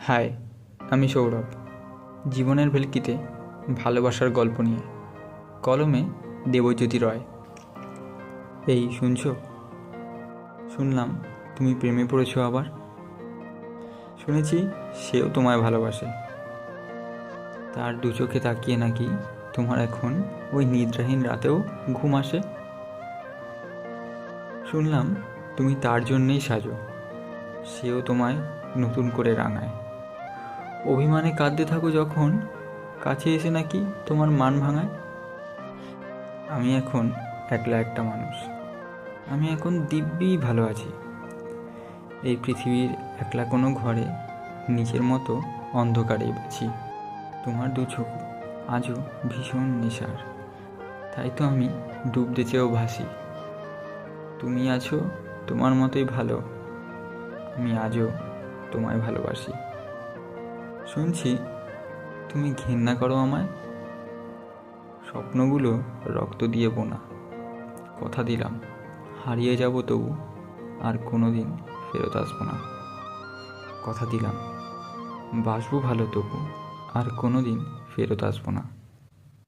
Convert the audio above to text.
High, আমি সৌরভ। জীবনের ভেলকিতে ভালোবাসার গল্প নিয়ে, কলমে দেবজ্যোতি রয়। এই শুনছো? শুনলাম তুমি প্রেমে পড়েছো আবার। শুনেছি সেও তোমায় ভালোবাসে। তার দু চোখে তাকিয়ে নাকি তোমার এখন ওই নিদ্রাহীন রাতেও ঘুম আসে। শুনলাম তুমি তার জন্যেই সাজো, সেও তোমায় নতুন করে রাঙায়। অভিমানে কাঁদতে থাকো যখন কাছে এসে নাকি তোমার মান ভাঙায়। আমি এখন একলা একটা মানুষ, আমি এখন দিব্যি ভালো আছি। এই পৃথিবীর একলা কোনো ঘরে নিজের মতো অন্ধকারে বাঁচি। তোমার দু চোখ আজও ভীষণ নেশার, তাই তো আমি ডুবতে চেয়েও ভাসি। তুমি আছো তোমার মতোই ভালো, আমি আজও তোমায় ভালোবাসি। শুনছি তুমি ঘেন্না করো আমায়, স্বপ্নগুলো রক্ত দিয়ে বোনা। কথা দিলাম হারিয়ে যাব তবু আর কোনো দিন ফেরত আসবো না। কথা দিলাম বাসবো ভালো তবু আর কোনো দিন ফেরত আসবো না।